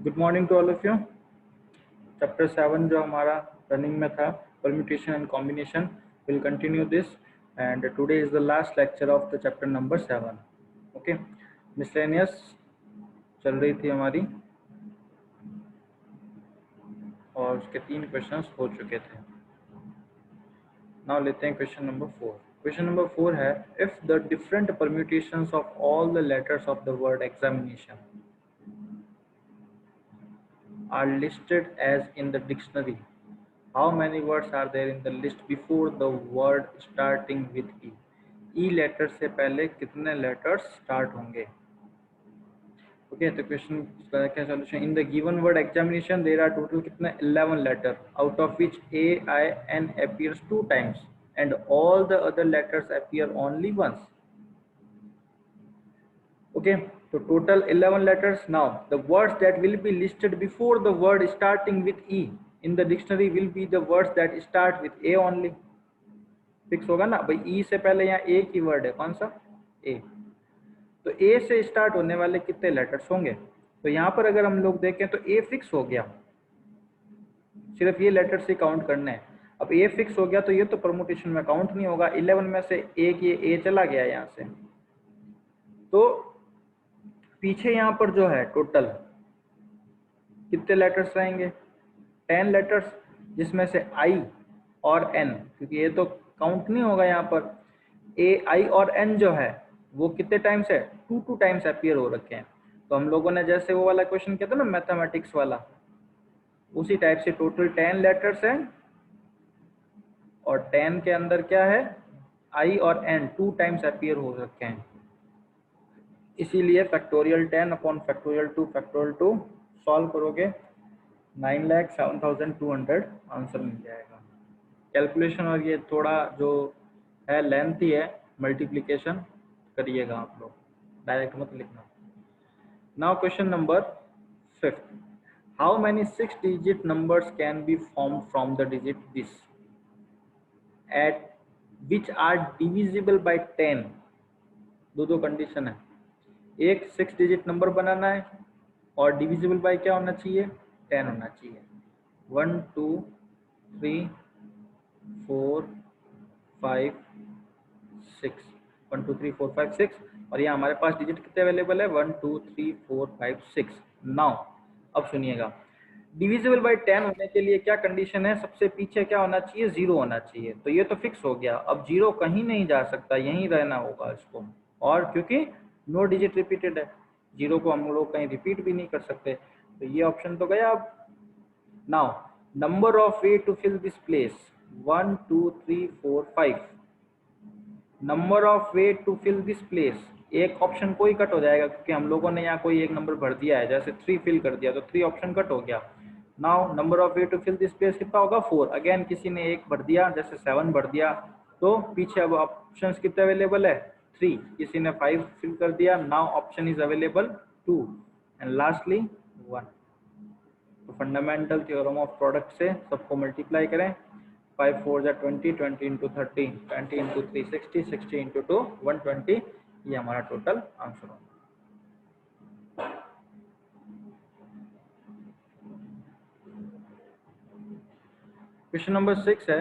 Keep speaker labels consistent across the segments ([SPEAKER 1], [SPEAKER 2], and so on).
[SPEAKER 1] Good morning to all of you. Chapter 7 जो हमारा running में था, permutation and combination, will continue this and today is the last lecture of the chapter number 7। Okay, miscellaneous चल रही थी हमारी और उसके 3 क्वेश्चंस हो चुके थे। नाउ लेते हैं क्वेश्चन नंबर 4। क्वेश्चन नंबर 4 है, if the different permutations of all the letters of the word examination are listed as in the dictionary, how many words are there in the list before the word starting with E? E letter से पहले कितने letters start होंगे? Okay, तो question का क्या solution? In the given word examination there are total कितने 11 letter, out of which A, I, N appears 2 times and all the other letters appear only once. Okay, so total 11 letters. Now the words that will be listed before the word starting with E in the dictionary will be the words that start with A only. Fix होगा ना भाई, E से पहले यहाँ A की word है, कौन सा? A। तो A से स्टार्ट होने वाले कितने लेटर्स होंगे? तो यहाँ पर अगर हम लोग देखें तो A फिक्स हो गया, सिर्फ ये लेटर से काउंट करना है। अब A फिक्स हो गया तो ये तो परमुटेशन में काउंट नहीं होगा, 11 में से एक ये A चला गया यहाँ से, तो पीछे यहाँ पर जो है टोटल कितने लेटर्स रहेंगे? 10 लेटर्स, जिसमें से I और N, क्योंकि ये तो काउंट नहीं होगा यहाँ पर, A, I और N जो है वो कितने टाइम्स है? 2 टाइम्स अपीयर हो रखे हैं। तो हम लोगों ने जैसे वो वाला क्वेश्चन किया था ना मैथमेटिक्स वाला, उसी टाइप से टोटल 10 लेटर्स हैं और 10 के अंदर क्या है? I और N 2 टाइम्स अपीयर हो रखे हैं, इसीलिए फैक्टोरियल 10 अपॉन फैक्टोरियल 2 सॉल्व करोगे 9,07,200 आंसर मिल जाएगा। कैलकुलेशन और ये थोड़ा जो है लेंथ ही है, मल्टीप्लिकेशन करिएगा आप लोग, डायरेक्ट मत लिखना। Now question number 5, how many 6 digit numbers can be form from the digit this at which are divisible by 10? दो कंडीशन है, एक 6 डिजिट नंबर बनाना है और डिविजिबल बाय क्या होना चाहिए? 10 होना चाहिए। 1 2 3 4 5 6, 1 2 3 4 5 6, और यहाँ हमारे पास डिजिट कितने अवेलेबल है? 1 2 3 4 5 6। नाउ अब सुनिएगा, डिविजिबल बाय 10 होने के लिए क्या कंडीशन है? सबसे पीछे क्या होना चाहिए? 0 होना चाहिए। तो ये तो फिक्स हो गया, अब 0 कहीं नहीं जा सकता, यहीं रहना होगा इसको, और क्योंकि नो डिजिट रिपीटेड है, 0 को हम लोग कहीं रिपीट भी नहीं कर सकते, तो ये ऑप्शन तो गया। अब now number of way to fill this place, 1 2 3 4 5, number of way to fill this place, एक ऑप्शन कोई कट हो जाएगा क्योंकि हम लोगों ने यहाँ कोई एक नंबर भर दिया है, जैसे 3 फिल कर दिया तो 3 ऑप्शन कट हो गया। Now number of way to fill this place कितना होगा? 4। अगेन किसी ने एक भर दिया, जैसे 7 भर दिया, तो पीछे अब ऑप्शंस कितने अवेलेबल है? 3। किसी ने 5 फिल कर दिया, now option is available 2 and lastly 1। तो फंडामेंटल थ्योरम ऑफ प्रोडक्ट से सबको मल्टीप्लाई करें, 5 4 जा 20, 20 इंटू 30, 20 इंटू 3 60, 60 इंटू 2 120, ये हमारा टोटल आंसर होगा। क्वेश्चन नंबर 6 है,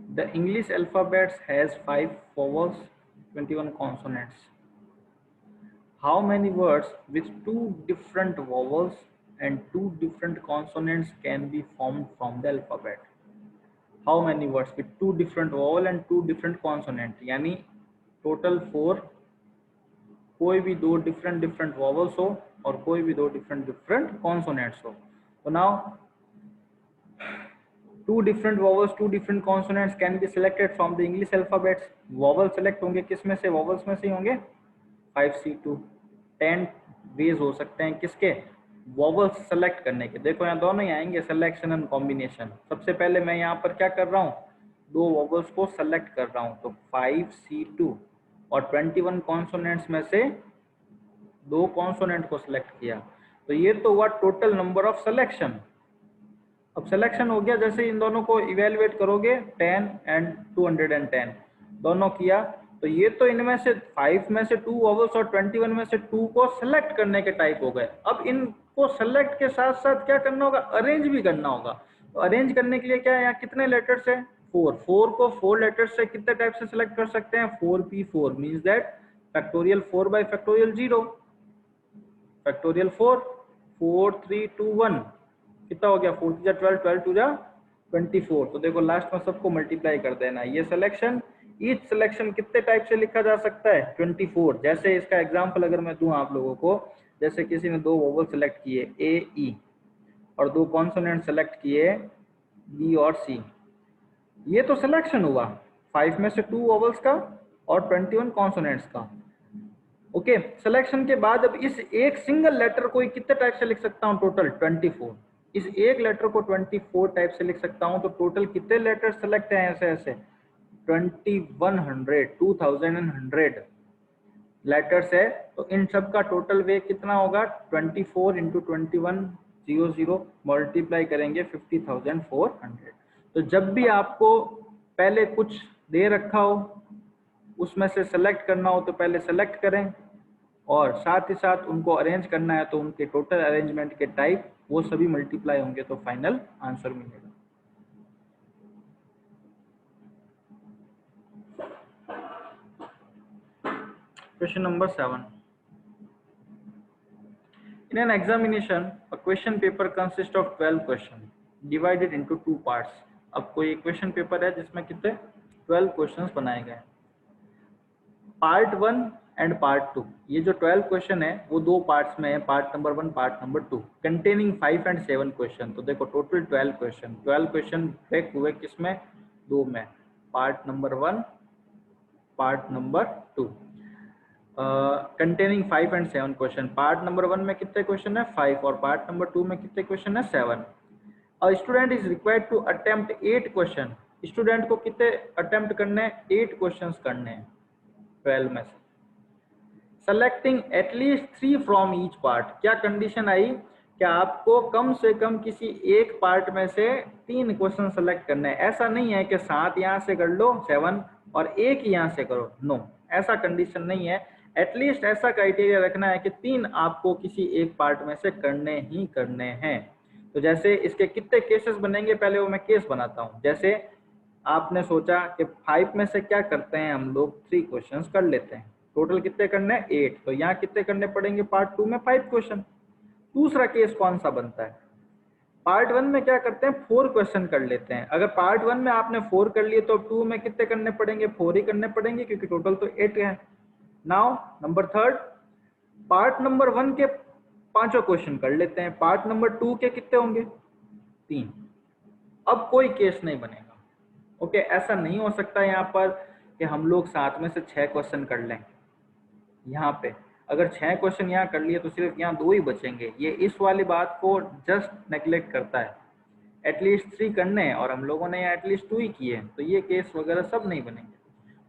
[SPEAKER 1] the English alphabets has 5 vowels, 21 consonants. How many words with 2 different vowels and 2 different consonants can be formed from the alphabet? How many words with 2 different vowel and 2 different consonant, यानी total 4, कोई भी 2 different vowels हो और कोई भी 2 different consonants हो। तो now 2 different vowels, 2 different consonants can be selected from the English alphabets. Vowel select होंगे किस में से? वॉवल्स में से होंगे 5C2। 10 वेज हो सकते हैं किसके? वॉवल्स सेलेक्ट करने के। देखो यहाँ दोनों ही आएंगे, सिलेक्शन एंड कॉम्बिनेशन। सबसे पहले मैं यहाँ पर क्या कर रहा हूँ? 2 वॉवल्स को सेलेक्ट कर रहा हूँ, तो 5C2, और 21 कॉन्सोनेंट्स में से 2 कॉन्सोनेंट को सिलेक्ट किया, तो ये तो हुआ टोटल नंबर ऑफ सिलेक्शन। अब सिलेक्शन हो गया, जैसे इन दोनों को इवेलुएट करोगे 10 एंड 210 दोनों किया, तो ये तो इनमें से 5 में से 2 वॉवल्स और 21 में से 2 को सेलेक्ट करने के टाइप हो गए। अब इनको सेलेक्ट के साथ साथ क्या करना होगा, अरेंज भी करना होगा। तो अरेंज करने के लिए क्या है, यहाँ कितने लेटर्स है, 4 को 4 लेटर्स से कितने टाइप से सेलेक्ट कर सकते हैं, 4p4 means that factorial 4 by factorial 0, factorial 4, 4 3 2 1 कितना हो गया, 4 2 12, 12 2 24। तो देखो लास्ट में सबको मल्टीप्लाई कर देना। ये सिलेक्शन, ईच सिलेक्शन कितने टाइप से लिखा जा सकता है, 24। जैसे इसका एग्जांपल अगर मैं दूं आप लोगों को, जैसे किसी ने 2 वोवल सेलेक्ट किए ए ई और 2 कॉन्सोनेंट सेलेक्ट किए बी और सी, ये तो सिलेक्शन हुआ 5 में से 2 वोवल्स का और 21 कॉन्सोनेंट्स का। ओके, सिलेक्शन के बाद अब इस एक सिंगल लेटर को कितने टाइप से लिख सकता हूं, टोटल 24। इस एक लेटर को 24 टाइप से लिख सकता हूं। तो टोटल कितने लेटर सेलेक्ट हैं ऐसे ऐसे, 2100 लेटर्स है। तो इन सब का टोटल वे कितना होगा, 24 इंटू 2100 मल्टीप्लाई करेंगे 50,400। तो जब भी आपको पहले कुछ दे रखा हो उसमें से सेलेक्ट करना हो तो पहले सेलेक्ट करें, और साथ ही साथ उनको अरेंज करना है तो उनके टोटल अरेंजमेंट के टाइप वो सभी मल्टीप्लाई होंगे तो फाइनल आंसर मिलेगा। Question number 7, in an examination a question paper consists of 12 questions divided into 2 parts। अब कोई क्वेश्चन पेपर है जिसमें कितने 12 क्वेश्चंस बनाए गए, पार्ट 1 एंड पार्ट 2। ये जो 12 क्वेश्चन है वो 2 पार्ट्स में है, part number 1 part number 2, containing 5 and 7 question. तो देखो टोटल 12 क्वेश्चन ब्रेक हुए किसमें, 2 में, part number 1 part number 2, containing 5 and 7 question. Part number 1 में कितने क्वेश्चन है, 5, और पार्ट नंबर 2 में कितने क्वेश्चन है, 7। A student is required to attempt 8 question. Student को कितने अटेम्प्ट करने हैं, 8 क्वेश्चंस करने हैं 12 में से। Selecting at least 3 from each part. क्या कंडीशन आई, कि आपको कम से कम किसी एक पार्ट में से 3 क्वेश्चन सेलेक्ट करने हैं। ऐसा नहीं है कि 7 यहाँ से कर लो 7 और एक ही यहाँ से करो, नो, ऐसा कंडीशन नहीं है। एटलीस्ट ऐसा क्राइटेरिया रखना है कि 3 आपको किसी एक पार्ट में से करने ही करने हैं। तो जैसे इसके कितने केसेस बनेंगे, पहले वो मैं केस बनाता हूँ। जैसे आपने सोचा कि 5 में से क्या करते हैं हम लोग, 3 क्वेश्चंस कर लेते हैं, टोटल कितने करने हैं, 8। तो यहाँ कितने करने पड़ेंगे, पार्ट 2 में 5 क्वेश्चन। दूसरा केस कौन सा बनता है, पार्ट 1 में क्या करते हैं, 4 क्वेश्चन कर लेते हैं। अगर पार्ट 1 में आपने 4 कर लिए तो 2 में कितने करने पड़ेंगे, 4 ही करने पड़ेंगे, क्योंकि टोटल तो 8 है। नाउ नंबर 3, पार्ट नंबर 1 के 5 क्वेश्चन कर लेते हैं, पार्ट नंबर 2 के कितने होंगे, 3। अब कोई केस नहीं बनेगा। ओके, ऐसा नहीं हो सकता यहाँ पर कि हम लोग 7 में से 6 क्वेश्चन कर लें। यहाँ पे अगर 6 क्वेश्चन यहाँ कर लिए तो सिर्फ यहाँ 2 ही बचेंगे। ये इस वाली बात को जस्ट नेग्लेक्ट करता है, एटलीस्ट 3 करने हैं और हम लोगों ने यहाँ एटलीस्ट 2 ही किए, तो ये केस वगैरह सब नहीं बनेंगे।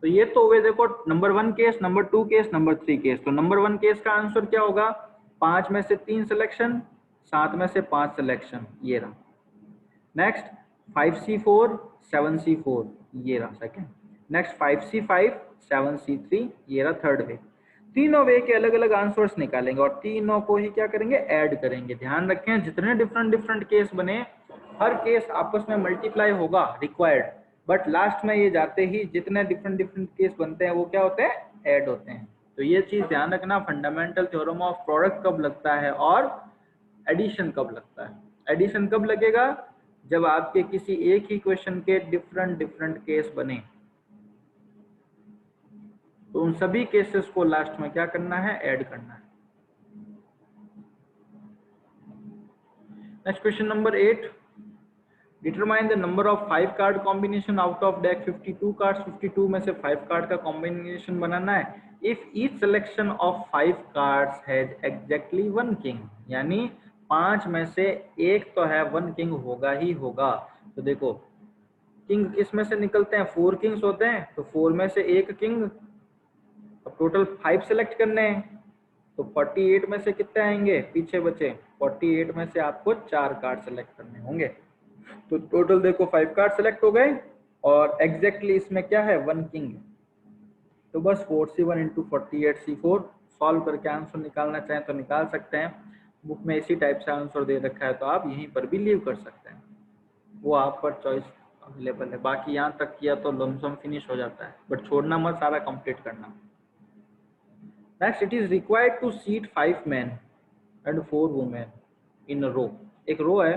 [SPEAKER 1] तो ये तो हुए देखो number 1 case, number 2 case, number 3 case. तो नंबर 1 केस का आंसर क्या होगा, 5 में से 3 सिलेक्शन, 7 में से 5 सिलेक्शन, ये रहा। नेक्स्ट 5C4 7C4, ये रहा सेकेंड। नेक्स्ट 5C5 7C3, ये रहा थर्ड वे। तीनों वे के अलग अलग आंसर्स निकालेंगे और तीनों को ही क्या करेंगे, ऐड करेंगे। ध्यान रखें जितने डिफरेंट केस बने, हर केस आपस में मल्टीप्लाई होगा रिक्वायर्ड, बट लास्ट में ये जाते ही जितने डिफरेंट केस बनते हैं वो क्या होते हैं, ऐड होते हैं। तो ये चीज ध्यान रखना, फंडामेंटल थ्योरम ऑफ प्रोडक्ट कब लगता है और एडिशन कब लगता है। एडिशन कब लगेगा, जब आपके किसी एक ही क्वेश्चन के डिफरेंट केस बने, तो उन सभी केसेस को लास्ट में क्या करना है, ऐड करना है। Next question number 8, determine the number of 5 card combination out of deck 52 cards. 52 में से 5 कार्ड का कॉम्बिनेशन बनाना है। If each selection of 5 cards has exactly 1 king, यानी 5 में से एक तो है 1 किंग होगा ही होगा। तो देखो किंग किस में से निकलते हैं, 4 किंग्स होते हैं, तो 4 में से एक किंग। अब टोटल 5 सेलेक्ट करने हैं, तो 48 में से कितने आएंगे, पीछे बचे 48 में से आपको 4 कार्ड सेलेक्ट करने होंगे। तो टोटल देखो 5 कार्ड सेलेक्ट हो गए और एग्जैक्टली इसमें क्या है, 1 किंग। तो बस 4c1 इंटू 48c4 सॉल्व करके आंसर निकालना चाहें तो निकाल सकते हैं। बुक में इसी टाइप से आंसर दे रखा है तो आप यहीं पर भी लीव कर सकते हैं, वो आप पर चॉइस अवेलेबल है। बाकी यहाँ तक किया तो लमसम फिनिश हो जाता है, बट छोड़ना मत, सारा कंप्लीट करना। Next, it is required to seat 5 men and 4 women in row. एक रो है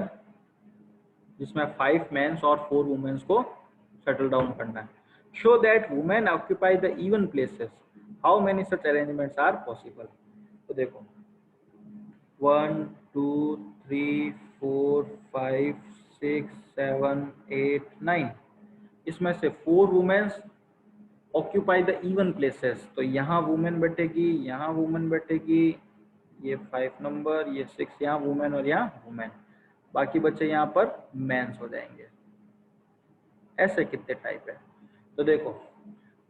[SPEAKER 1] जिसमें 5 men और 4 women को सेटल डाउन करना है। Show that women occupy the even places, how many such arrangements are possible. तो देखो 1 2 3 4 5 6 7 8 9, इसमें से 4 womens occupy the even places, तो यहाँ वुमेन बैठेगी, यहाँ वुमेन बैठेगी, ये 5 नंबर, ये 6 यहाँ वुमेन और यहाँ वुमेन, बाकी बच्चे यहाँ पर मेंस हो जाएंगे। ऐसे कितने टाइप है, तो देखो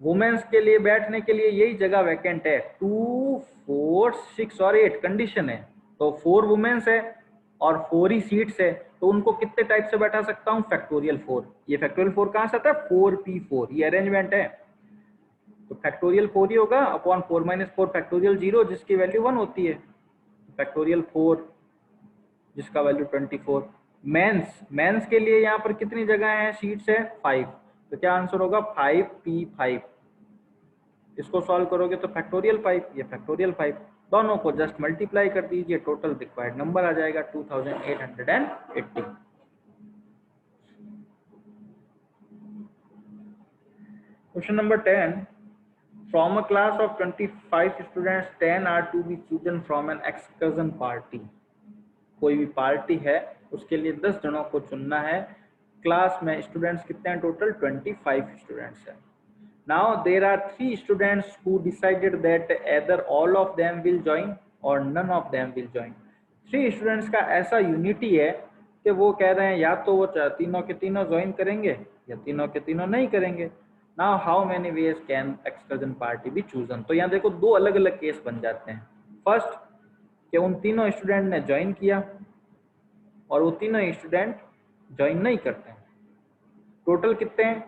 [SPEAKER 1] वुमेन्स के लिए बैठने के लिए यही जगह वैकेंट है, 2 4 6 और 8 कंडीशन है, तो 4 वुमेन्स है और 4 ही सीट्स है, तो उनको कितने टाइप से बैठा सकता हूँ, फैक्टोरियल 4। ये फैक्टोरियल 4 कहाँ से आता है, 4p4, ये अरेंजमेंट है, तो फैक्टोरियल 4 ही होगा अपॉन 4 - 4 फैक्टोरियल 0 जिसकी वैल्यू 1 होती है, फैक्टोरियल 4 जिसका वैल्यू 24। मेंस के लिए यहाँ पर कितनी जगह है, सीट्स है 5, तो क्या आंसर होगा 5p5। इसको सॉल्व करोगे तो फैक्टोरियल 5, ये फैक्टोरियल 5, दोनों को जस्ट मल्टीप्लाई कर दीजिए, टोटल रिक्वायर्ड नंबर आ जाएगा 2880। Question number 10, from a class of 25 students 10 are to be chosen from an excursion party। कोई भी पार्टी है उसके लिए 10 जनों को चुनना है, क्लास में स्टूडेंट्स कितने हैं, टोटल 25 स्टूडेंट्स हैं। Now there are 3 students who decided that either all of them will join or none of them will join। 3 students का ऐसा यूनिटी है कि वो कह रहे हैं या तो वो तीनों के तीनों ज्वाइन करेंगे या तीनों के तीनों नहीं करेंगे। Now how many ways can excursion party be chosen। तो यहाँ देखो 2 अलग अलग केस बन जाते हैं। फर्स्ट कि उन तीनों स्टूडेंट ने ज्वाइन किया और वो तीनों स्टूडेंट ज्वाइन नहीं करते हैं। टोटल कितने हैं,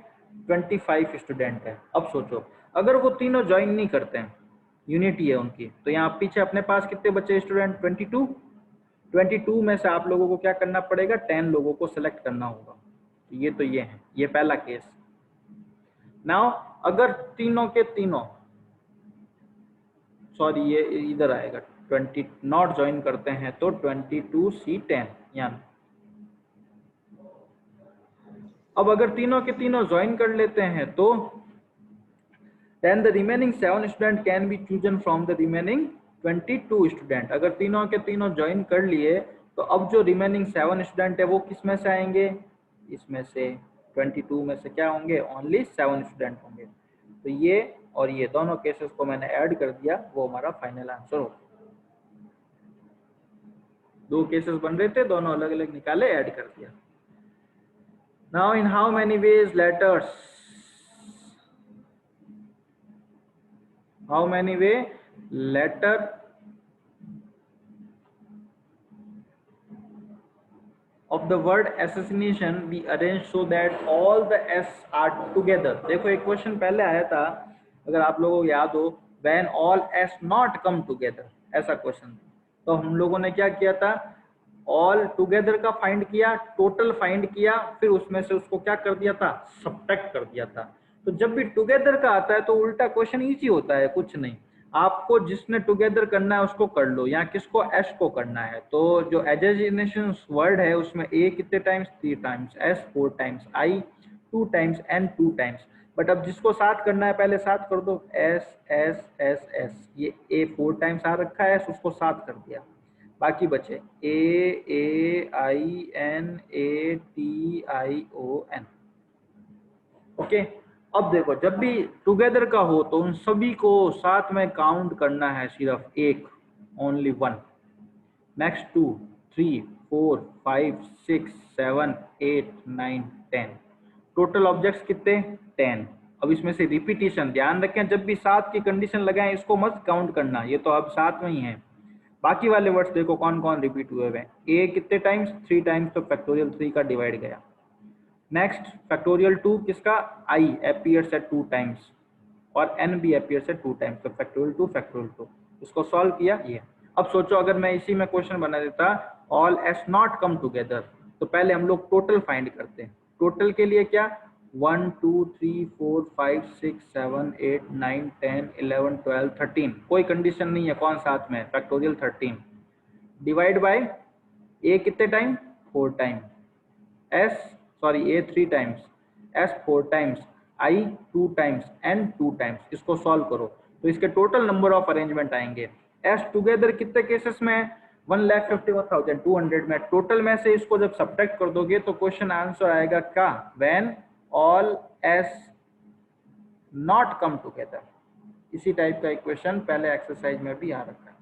[SPEAKER 1] 25 स्टूडेंट है। अब सोचो अगर वो तीनों ज्वाइन नहीं करते हैं, यूनिटी है उनकी, तो यहाँ पीछे अपने पास कितने बचे स्टूडेंट, 22 में से आप लोगों को क्या करना पड़ेगा, 10 लोगों को सिलेक्ट करना होगा। तो ये है, ये पहला केस। नाउ अगर तीनों के तीनों, सॉरी ये इधर आएगा, 20 नॉट ज्वाइन करते हैं तो 22C10 यानी। अब अगर तीनों के तीनों ज्वाइन कर लेते हैं तो then the remaining 7 student can be chosen from the remaining 22 student. अगर तीनों के तीनों ज्वाइन कर लिए तो अब जो रिमेनिंग 7 स्टूडेंट है वो किस में से आएंगे, इसमें से 22 में से क्या होंगे, ओनली 7 स्टूडेंट होंगे। तो ये और ये दोनों केसेस को मैंने ऐड कर दिया, वो हमारा फाइनल आंसर होगा। 2 केसेस बन रहे थे, दोनों अलग अलग निकाले, ऐड कर दिया। Now in how many ways letters, how many way letter of the word assassination be arranged so that all the S are together। देखो एक क्वेश्चन पहले आया था, अगर आप लोगों को याद हो, when all S not come together, ऐसा क्वेश्चन। तो हम लोगों ने क्या किया था, ऑल टुगेदर का फाइंड किया, टोटल फाइंड किया, फिर उसमें से उसको क्या कर दिया था, सब्ट्रैक्ट कर दिया था। तो जब भी टुगेदर का आता है तो उल्टा क्वेश्चन इजी होता है, कुछ नहीं, आपको जिसने टुगेदर करना है उसको कर लो, यहाँ किसको, एस को करना है। तो जो एजेजिनेशन वर्ड है उसमें ए कितने times, 3 times, S 4 times, I 2 times, N 2 times. But अब जिसको साथ करना है पहले साथ कर दो, एस एस एस एस, ये ए 4 टाइम्स आ रखा है, उसको साथ कर दिया, बाकी बचे A I N A T I O N. Okay, अब देखो जब भी टुगेदर का हो तो उन सभी को साथ में काउंट करना है, सिर्फ एक, ओनली 1। नेक्स्ट 2 3 4 5 6 7 8 9 10, टोटल ऑब्जेक्ट्स कितने, 10। अब इसमें से रिपीटिशन ध्यान रखें, जब भी साथ की कंडीशन लगाएं इसको मत काउंट करना, ये तो अब साथ में ही है। बाकी वाले वर्ड्स देखो कौन कौन रिपीट हुए हुए हैं, ए कितने टाइम्स, 3 टाइम्स, तो फैक्टोरियल 3 का डिवाइड गया। नेक्स्ट फैक्टोरियल 2 किसका, आई अपीयर्स एट 2 टाइम्स, और n भी अपीयर से 2 टाइम्स, तो फैक्टोरियल 2 फैक्टोरियल 2। इसको सॉल्व किया ये। अब सोचो अगर मैं इसी में क्वेश्चन बना देता all S not come together, तो पहले हम लोग टोटल फाइंड करते हैं। टोटल के लिए क्या 1 2 3 4 5 6 7 8 9 10 11 12 13, कोई कंडीशन नहीं है कौन साथ में, फैक्टोरियल 13 डिवाइड बाय ए कितने time 4 time, S sorry A 3 times, S 4 times, I 2 times, N 2 times. इसको सॉल्व करो तो इसके टोटल नंबर ऑफ अरेंजमेंट आएंगे। एस टुगेदर कितने केसेस में 1,51,200 में, टोटल में से इसको जब सब्ट्रैक्ट कर दोगे तो क्वेश्चन आंसर आएगा क्या when all S not come together. इसी टाइप का इक्वेशन पहले एक्सरसाइज में भी आ रखा है।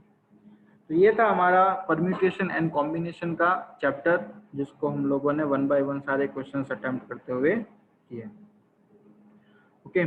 [SPEAKER 1] तो ये था हमारा परम्यूटेशन एंड कॉम्बिनेशन का चैप्टर, जिसको हम लोगों ने 1 बाय 1 सारे क्वेश्चन अटेम्प्ट करते हुए किए। ओके।